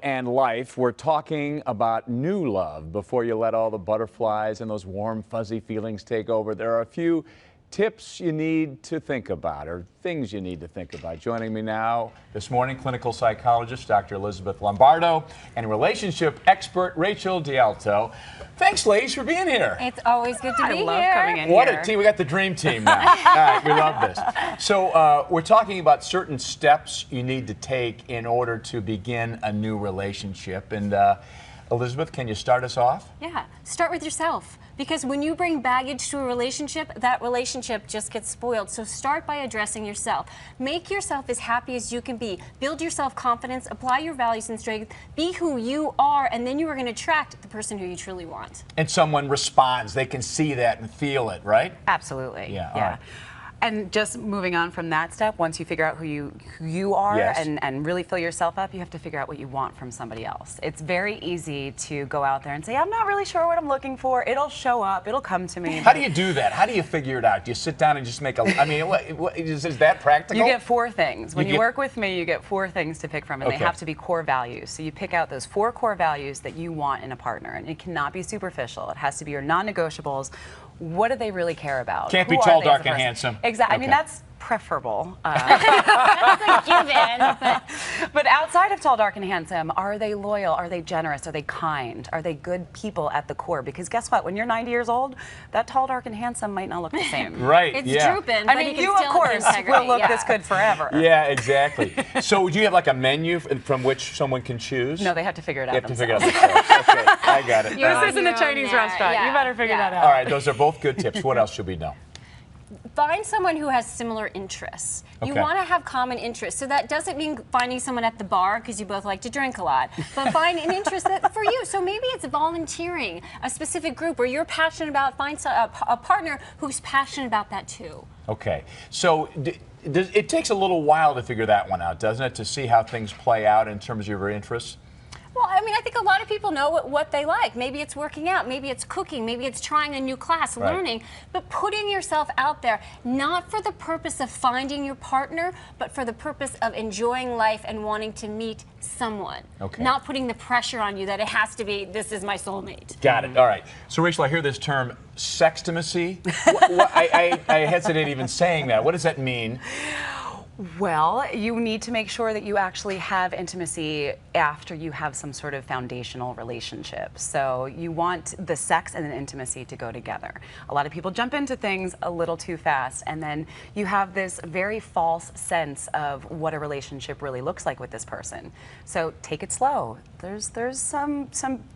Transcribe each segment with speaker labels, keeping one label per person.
Speaker 1: And life, we're talking about new love before you let all the butterflies and those warm, fuzzy feelings take over. There are a few tips you need to think about, or things you need to think about. Joining me now this morning, clinical psychologist Dr. Elizabeth Lombardo and relationship expert Rachel Alto. Thanks, ladies, for being here.
Speaker 2: It's always good to be here.
Speaker 3: I love coming in
Speaker 1: What
Speaker 3: here.
Speaker 1: a team. We got the dream team now. All right, we love this. So we're talking about certain steps you need to take in order to begin a new relationship. And Elizabeth, can you start us off?
Speaker 2: Yeah, start with yourself. Because when you bring baggage to a relationship, that relationship just gets spoiled. So start by addressing yourself. Make yourself as happy as you can be. Build your self-confidence, apply your values and strengths, be who you are, and then you are going to attract the person who you truly want.
Speaker 1: And someone responds. They can see that and feel it, right?
Speaker 3: Absolutely.
Speaker 1: Yeah.
Speaker 3: Yeah.
Speaker 1: All right.
Speaker 3: And just moving on from that step, once you figure out who you are,
Speaker 1: Yes.
Speaker 3: and really fill yourself up, you have to figure out what you want from somebody else. It's very easy to go out there and say, I'm not really sure what I'm looking for. It'll show up. It'll come to me.
Speaker 1: How do you do that? How do you figure it out? Do you sit down and just make a, I mean, is that practical?
Speaker 3: You get 4 things. When you
Speaker 1: get-
Speaker 3: work with me, you get 4 things to pick from, and
Speaker 1: Okay.
Speaker 3: they have to be core values. So you pick out those 4 core values that you want in a partner, and it cannot be superficial. It has to be your non-negotiables. What do they really care about?
Speaker 1: Can't be
Speaker 3: Who are
Speaker 1: tall,
Speaker 3: they as a
Speaker 1: dark, and
Speaker 3: person?
Speaker 1: handsome.
Speaker 3: Exactly.
Speaker 1: Okay.
Speaker 3: I mean, that's preferable.
Speaker 2: That's a given.
Speaker 3: But outside of tall, dark, and handsome, are they loyal? Are they generous? Are they kind? Are they good people at the core? Because guess what? When you're 90 years old, that tall, dark, and handsome might not look the same.
Speaker 1: Right,
Speaker 2: It's
Speaker 1: yeah.
Speaker 2: drooping,
Speaker 3: I
Speaker 2: but
Speaker 3: mean,
Speaker 2: can
Speaker 3: you,
Speaker 2: still
Speaker 3: of course,
Speaker 2: integrate.
Speaker 3: will look
Speaker 2: Yeah.
Speaker 3: this good forever.
Speaker 1: Yeah, exactly. So do you have like a menu from which someone can choose?
Speaker 3: No, they have to figure it out
Speaker 1: They have to figure
Speaker 3: themselves.
Speaker 1: it out themselves. Okay, I got it.
Speaker 2: You're
Speaker 1: All right.
Speaker 3: This isn't a Chinese restaurant.
Speaker 2: Yeah.
Speaker 3: You better figure that out.
Speaker 1: All right, those are both good tips. What else should we know?
Speaker 2: Find someone who has similar interests. You
Speaker 1: Okay.
Speaker 2: want to have common interests. So that doesn't mean finding someone at the bar because you both like to drink a lot, but find an interest that for you. So maybe it's volunteering, a specific group where you're passionate about, find a partner who's passionate about that too.
Speaker 1: Okay, so it takes a little while to figure that one out, doesn't it, to see how things play out in terms of your interests?
Speaker 2: Well, I mean, I think a lot of people know what they like. Maybe it's working out, maybe it's cooking, maybe it's trying a new class,
Speaker 1: Right.
Speaker 2: learning, but putting yourself out there, not for the purpose of finding your partner, but for the purpose of enjoying life and wanting to meet someone.
Speaker 1: Okay.
Speaker 2: Not putting the pressure on you that it has to be, this is my soulmate.
Speaker 1: Got it. All right. So, Rachel, I hear this term, sextimacy. I hesitate even saying that. What does that mean?
Speaker 3: Well, you need to make sure that you actually have intimacy after you have some sort of foundational relationship. So you want the sex and the intimacy to go together. A lot of people jump into things a little too fast, and then you have this very false sense of what a relationship really looks like with this person. So take it slow. There's some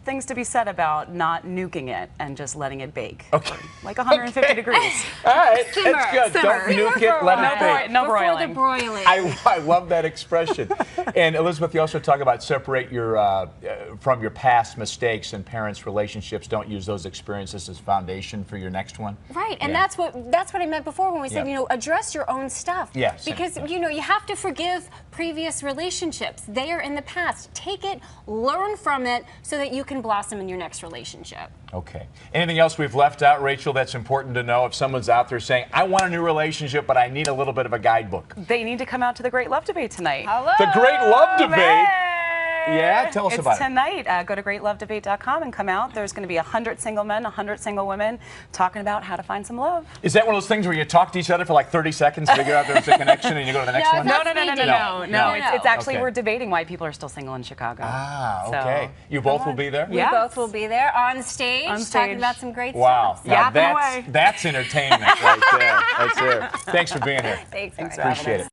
Speaker 3: things to be said about not nuking it and just letting it bake.
Speaker 1: Okay.
Speaker 3: Like 150 degrees.
Speaker 1: All right,
Speaker 2: Simmer.
Speaker 1: that's good.
Speaker 3: Simmer.
Speaker 1: Don't nuke it, let it bake.
Speaker 3: No
Speaker 2: Before
Speaker 3: broiling.
Speaker 2: the broiling.
Speaker 1: I love that expression. And Elizabeth, you also talk about separate your from your past mistakes and parents' relationships. Don't use those experiences as foundation for your next one.
Speaker 2: Right, and
Speaker 1: Yeah.
Speaker 2: that's what I meant before when we said,
Speaker 1: Yeah.
Speaker 2: you know, address your own stuff.
Speaker 1: Yes.
Speaker 2: Because, you know, you have to forgive previous relationships. They are in the past. Take it, learn from it, so that you can blossom in your next relationship.
Speaker 1: Okay. Anything else we've left out, Rachel, that's important to know if someone's out there saying, I want a new relationship, but I need a little bit of a guidebook?
Speaker 3: They need to come out to the Great Love Debate tonight.
Speaker 2: Hello.
Speaker 1: The Great Love Debate.
Speaker 3: Hey!
Speaker 1: Yeah, tell us
Speaker 3: it's
Speaker 1: about it.
Speaker 3: tonight. Go to greatlovedebate.com and come out. There's going to be 100 single men, 100 single women talking about how to find some love.
Speaker 1: Is that one of those things where you talk to each other for like 30 seconds, figure out there's a connection, and you go to the next
Speaker 2: No,
Speaker 1: one?
Speaker 2: no,
Speaker 3: No. It's actually,
Speaker 1: Okay.
Speaker 3: we're debating why people are still single in Chicago.
Speaker 1: Ah,
Speaker 3: So,
Speaker 1: okay. You both will be there?
Speaker 2: We
Speaker 3: Yeah.
Speaker 2: both will be there on stage,
Speaker 3: On stage.
Speaker 2: talking about some great
Speaker 1: Wow.
Speaker 2: stuff.
Speaker 1: Now
Speaker 3: Yapping away.
Speaker 1: that's entertainment right there. That's it. Thanks for being here.
Speaker 2: Thanks for
Speaker 3: Thanks for
Speaker 2: having
Speaker 1: Appreciate
Speaker 2: us.
Speaker 1: it.